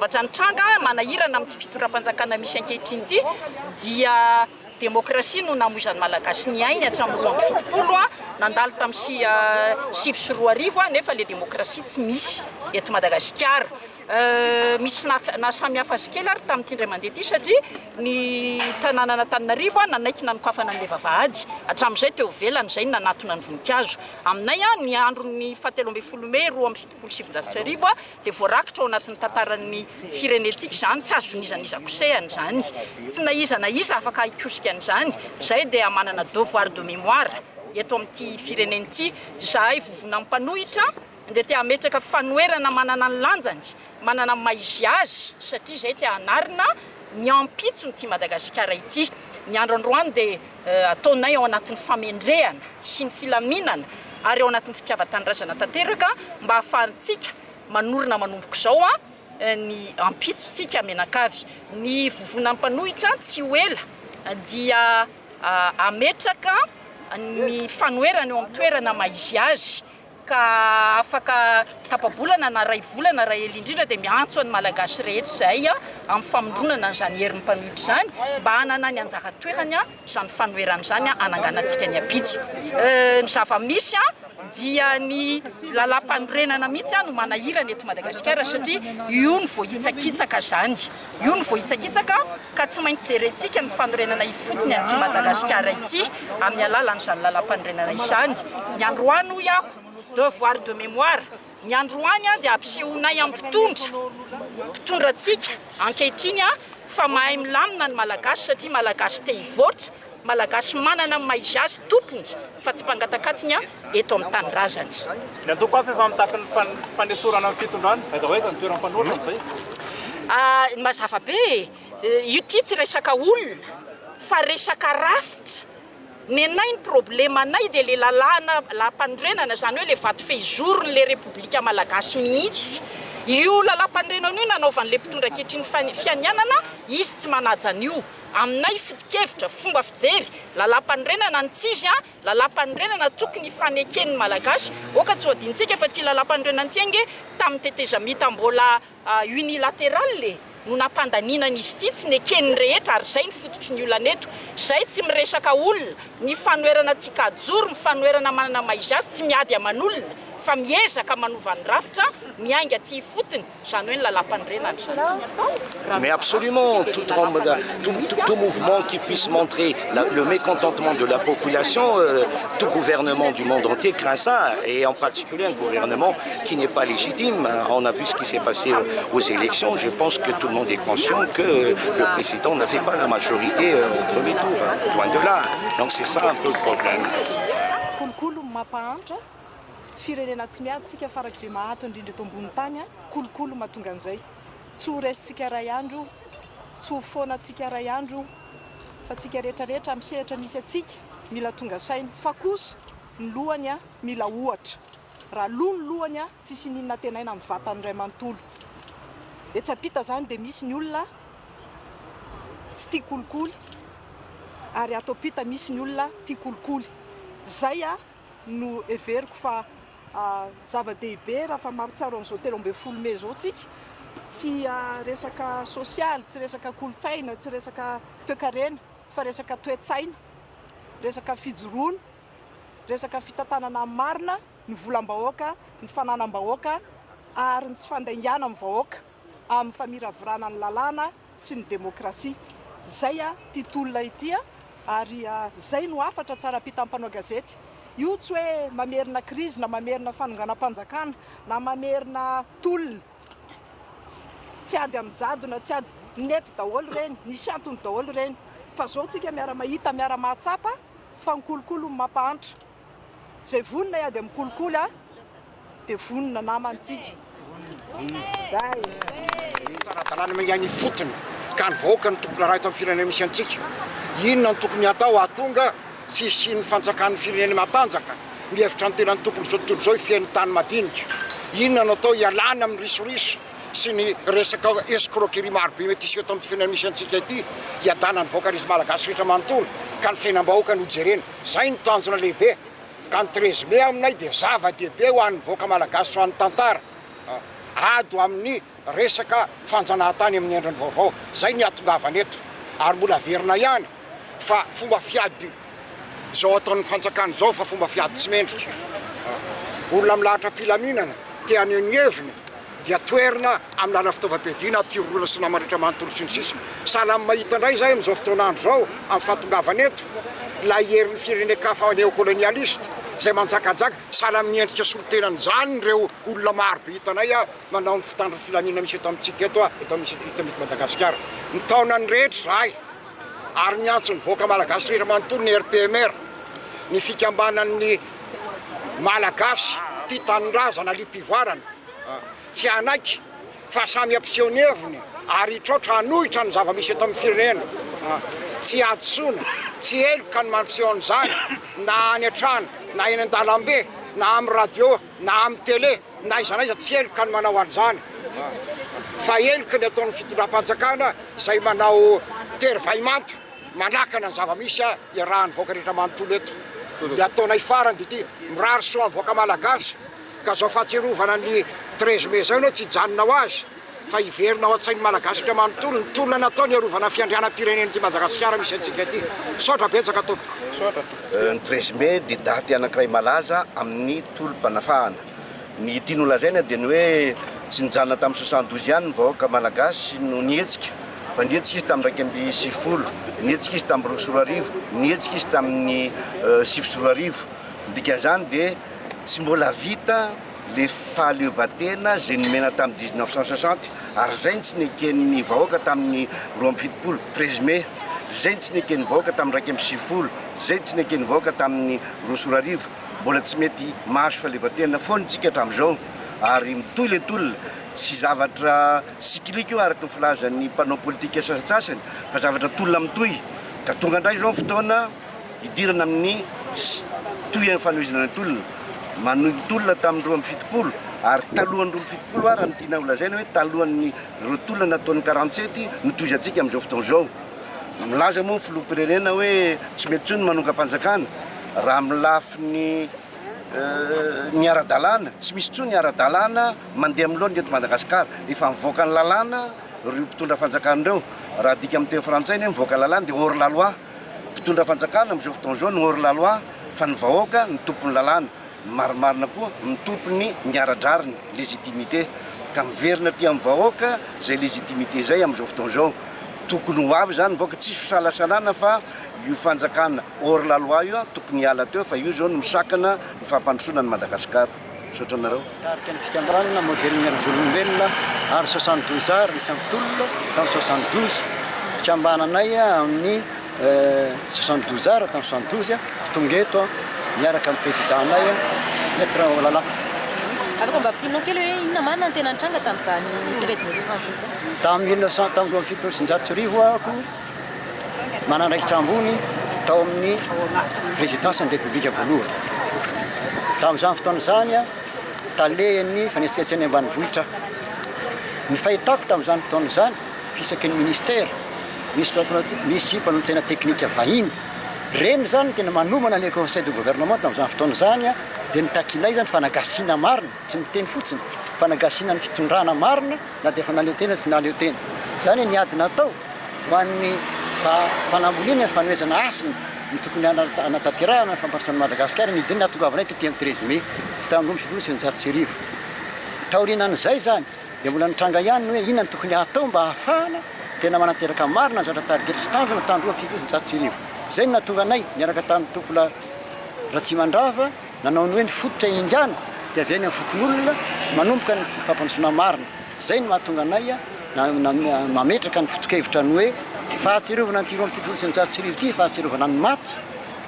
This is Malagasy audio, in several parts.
zavatra nitranga manahirana amin'ny fitoram-panjakana misy ankehitriny ity dia demokrasia no namoizan'ny malagasy ny ainy hatramin'ny roa amby fitopolo nandalo tamin'ny 7 nefa le demokrasia tsy misy eto Madagasikara. Misy nasamihafa azy kely ary tamin'ity indray mandeha ity satria ny tanàna Antananarivo nanaiky nanokafana an'ilay vavahady hatramin'izay teo velany izay nanatona ny voninkazo. Aminay ny andron'ny 17 Mey 2017 dia voarakitra ao anatin'ny tantaran'ny firenentsika izany, tsy azo zonizaniza kosehany izany, tsy naiza na iza afaka hikosika an'izany. Izay dia manana devoir de mémoire eto amin'ity firenen'ity. Zahay vovona mpanohitra dia te hametraka fanoerana manana ny lanjany, manana maizy azy satria izay te hanarina ny ampitso n'ity Madagasikara ity. Ny andro androany dia ataonay ao anatin'ny famendrehana sy ny filaminana ary ao anatin'ny fitiavan-tanindrazana tanteraka mba ahafahantsika manorina manomboka izao ny ampitsotsika menakavy. Ny vovona mpanohitra tsy ho ela dia ametraka ny fanoerana eo amin'ny toerana maizy azy ka afaka tapabolana na ray volana raha ely indrindra dia miantso ny malagasy rehetra izay amin'ny famondronana n'izany herin'ny mpanohitra izany mba hanana ny anjaka toerany izany fanoerana izany ananganantsika ny ampitso. Ny zava-misy dia ny lalam-panorenana mihitsy no manahirana eto Madagasikara satria io ny voahitsakitsaka izany, io ny voahitsakitsaka ka tsy maintsy jerentsika ny fanorenana ifotony an'ity Madagasikara ity amin'ny alalan'izany lalam-panorenana izany. Ny androany hoy aho devoir de mémoire. Ny androany dia ampisehonay amin'ny mpitondrantsika ankehitriny fa mahay milamina ny malagasy satria malagasy te hivoatra, malagasy manana maizy azy tompony fa tsy mpangatakatsiny eto amin'ny tanindrazany. Ny antoko afa efa mitaka ny fanesorana amin'ny fitondrana, aiza hoe ny toeran'ny mpanohitra amin'izay? Mazava be, io ty tsy resaka olona fa resaka rafitra. Nenay ny problème anay dia le lalàna lalam-panorenana izany hoe le vato fehizorony le Repoblika Malagasy mihitsy. Io lalam-panorenana io nanaovan'le mpitondra ankehitriny fianianana izy tsy manaja an'io. Aminay foto-kevitra, fomba fijery, lalam-panorenana ny tsisy lalam-panorenana tokony faneken'ny malagasy. Oka tsy hodintsika fa ty lalam-panorenana ty ange tamin'ny tetezamita mbola unilatéral le no nampandaniana izy ity tsy neken'ny rehetra ary izay ny fototry ny olona eto. Izay tsy miresaka olona, ny fanoerana tia kajoro, ny fanoerana manana maizy azy tsy miady aman'olona fa miezaka manova ny rafitra miainga ty fotony izany hoe ny lalam-panorenana izany. Mais absolument, tout mouvement qui puisse montrer le mécontentement de la population, tout gouvernement du monde entier craint ça, et en particulier un gouvernement qui n'est pas légitime. On a vu ce qui s'est passé aux élections. Je pense que tout le monde est conscient que le président n'avait pas la majorité au premier tour, loin de là. Donc c'est ça un peu le problème. Firenena tsy miaditsika farak'izay mahatry indrindra eto ambony tany kolokolo mahatonga an'izay. Tsy ho raisitsika ray andro, tsy ho foanantsika ray andro, fa tsika rehetrarehetra amin'ny sehatra misy atsika mila tonga saina. Fa kosa ny lohany mila ohatra. Raha loha ny lohany tsisy ninona tenaina amin'ny vatany ray manontolo. Etsapita zany dia misy ny olona tsy tia kolikoly ary atopita misy ny olona tia kolikoly. Zay no everiko fa zava-dehibe raha fa mampitsaro an'izao 13 Mey zao tsika tsy resaka sosialy, tsy resaka kolotsaina, tsy resaka toe-karena fa resaka toe-tsaina, resaka fijoroana, resaka fitantanana marina, ny volam-bahoaka, ny fananam-bahoaka ary ny tsy fandaingana amin'ny vahoaka amin'ny famiravorana ny lalàna sy ny demokrasia. Zay ty tolona ity ary zay no afatra tsara pita ampanao gazety. Io tsy hoe mamerina krizy na mamerina fanonganam-panjakana na mamerina tolona tsy ady amin'ny jadona, tsy ady nety daholo ireny, nisy antony daholo ireny. Fa zao tsika miara mahita, miara mahatsapa fa ny kolokolo ny mampahantra. Zay vonona ady amin'ny kolokolo dia vonona namantsika. Talana magnany fotony ka ny vahoaka ny tokony raha eto amin'ny firenena misy antsika. Inona ny tokony atao ahatonga tsisy ny fanjakan'ny firenena matanjaka, mihevitra ny tena ny tokony zao tontolo zao fiain'ny tany madinika. Inona no atao ialana amin'ny risoriso sy ny resaka escroquerie marobe mety isy eto amin'ny firenena misy antsika ity, hiadana ny vahoaka rehetra malagasy rehetra manontolo ka ny fiainam-bahoaka no jerena. Zay ny tanjona lehibe. Ka ny 13 Mey aminay dia zava-dehibe ho an'ny vahoaka malagasy ho an'ny tantara. Ado amin'ny resaka fanjanahantany amin'ny endriny vaovao zay ny atongavana eto ary mbola verina ihany fa fomba fiady zao ataon'ny fanjakana zao fa fomba fiady tsy mendrika olona milahatra filaminana teany ny heviny dia toerina amin'ny lala fitaovam-piadiana piorona sy namaritra manontolo sy ny sisa sahala amin'ny mahita indray zay amin'izao fotoanandro zao amin'ny fahatongavana eto la herin'ny firenekafa néocolonialiste zay manjakajaka sahala amin'ny endrika solotenany zany reo olona maro be hitanay manao ny fitandro filamina misy eto amintsika eto eto misy Madagasikara ny taonany rehetra zahay ary miantso ny voaka malagasy rehetra manontolo ny RPMR ny fikambanan'ny malagasy fitanindrazana lipivoarana tsy anaiky fa samy ampiseho ny heviny ary trotra hanohitra ny zava-misy eto amin'ny firenena tsy adotsona tsy eloka ny mampiseho an'izany na any an-trano na eny an-dalambe na amin'ny radio na amin'ny télé na iza na iza tsy eloka ny manao an'izany fa eloka ny ataon'ny fitondram-panjakana zay manao tery-vaimanta manakana ny zava-misy iarahan'ny voaka rehetra manontolo eto dia ataonay farany dia ty mirary soa ny voaka malagasy ka zao fahatserovana ny 13 mai zay anao tsy hijanona ho azy fa hiverina ao an-tsain'ny malagasy rehetra manontolo ny tolona natao ny arovana fiandrianam-pireneny ty Madagasikara misy antsika ty saotra betsaka tompoko ny 13 mai dia daty anankiray malaza amin'ny tolom-panafahana ny tiany lazaina dia ny hoe tsy nijanona tamin'ny 72 ihany ny vahoaka malagasy no nietsika fa nietsika izy tamin'ny 2020 nietsika izy tamin'ny 2021 nietsika izy tamin'ny 2020 dika zany dia tsy mbola vita le fahaleovan-tena zay nomena tamin'ny 1960 ary zay tsy neken'ny vahoaka tamin'ny 20 13 mai zay tsy neken'ny vahoaka tamin'ny 2020 zay tsy neken'ny vahoaka tamin'ny 2020 mbola tsy mety mahazo fahaleovan-tena fonitsika hatramin'izao ary mitohy le tolona tsy zavatra siklika io araka ny filazan'ny mpanao politika sasatsasany fa zavatra tolona mitohy ka tonga indray zao fotoana hidirana amin'ny tohy fanohizana ny tolona manohy tolona tamin'ny 2070 ary talohan'ny 2070 ary ny tiana olazaina hoe talohan'ny ro tolona nataon'ny 47 nitoizantsika amin'izao fotoana zao milaza moa ny filoham-pirenena hoe tsy mety tsony manonga-panjakana raha milafiny ny ara-dalàna tsy misy tsony ny ara-dalàna mandeha amin'ny lohan'ny eto Madagasikara efa mivoaka ny lalàna reo mpitondra fanjakana ireo raha dika amin'ny teny frantsay ny mivoaka lalàna dia hors la loi mpitondra fanjakana amin'izao fotoana zao ny hors la loi fa ny vahoaka ny tompon'ny lalàna marimarina koa mitompony ny ara-drariny légitimité ka miverina ty amin'ny vahoaka zay légitimité zay amin'izao fotoana zao tokony ho avy zany vahoaka tsisy fisalasalana fa io fanjakana hors la loi io tokony hiala teo fa io zao no misakana ny fampandrosoana ny Madagasikara misaotra anareo tarika ny fikambanana moderny arzolombelona ary 72 ary nisy ampitolona tamin'ny 72 fikambananay amin'ny 72 ary tamin'ny 72 tonga eto miaraka amin'ny présidentanay maître Olala. Afaka mba vitinao kely hoe inona marina ny tena nitranga tamin'izany 13 mai 72 tamin'ny 1970 ako manandraikitra ambony tao amin'ny présidencen'ny république voalohany tamin'izany fotoana zany talehan'ny fanesikatseny ambanivohitra ny fahitako tamin'izany fotoana zany fisaky ny ministère misy mpanontsena teknika vahiny reny zany tena manomana le conseil de gouvernement tamin'izany fotoana zany dia nitakilay zany fanagasiana marina tsy miteny fotsiny fanagasiana ny fitondrana marina na dia efa naleo tena tsy naleo tena zany niady natao ho an'ny fanambolina ny fanoezana asiny ny tokony anatanterahana ny famparotsana Madagasikara ny idiny natongavanay ty amin'ny 13 mai tamin'ny 1970 taorinan'izay zany dia mbola nitranga ihany hoe inona ny tokony atao mba hahafahana tena manateraka marina zatra tarikety sy tanjona tandroa 1970 zay no natonga anay miaraka tamin'ny tompola Ratsimandrava nanao ny hoe ny fototra indiana dia avy any amin'ny fokon'olona manomboka ny fampandrosoana marina zay no mahatonga anay mametraka ny foto-kevitra ny hoe fahatsiarovana ny tiro amin'ny 1970 ty fahatsiarovana ny maty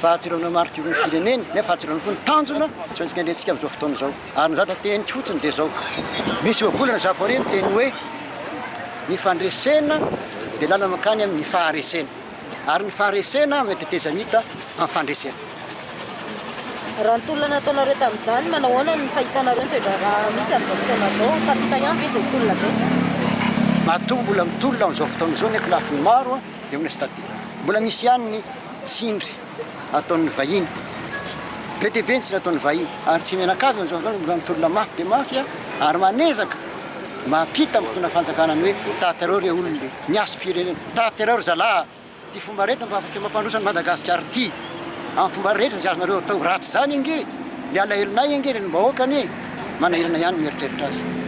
fahatsiarovana maro tiro ny fireneny nefa fahatsiarovana koa ny tanjona tsy maintsy kandehantsika amin'izao fotoana zao ary ny zatra tenyky fotsiny dia zao misy oabolana japonais miteny hoe ny fandresena dia lala makany amin'ny faharesena ary ny faharesena mety tezamita amin'ny fandresena raha ny tolona nataonareo tamin'izany manao ahoana ny fahitanareo ny toetra raha misy amin'izao fotoana zao tafita ihany ve zay tolona zay matoa mbola mitolona amin'izao fotoana zao ny lafiny maro dia mbola sy taty mbola misy ihany ny tsindry ataon'ny vahiny be dia be ny tsy nataon'ny vahiny ary tsy menakavy amin'izao mbola mitolona mafy dia mafy ary manezaka mampita amin'ny fotoana fanjakanany hoe tatereo re olona le miasom-pirenena tatereo ry zalahy ty fomba rehetra mba afaka mampandrosany Madagasikara ty amin'ny fomba rehetra zay azonareo atao ratsy zany inge le alahelinay inge le mbahoakany manahirana ihany mieritreritra azy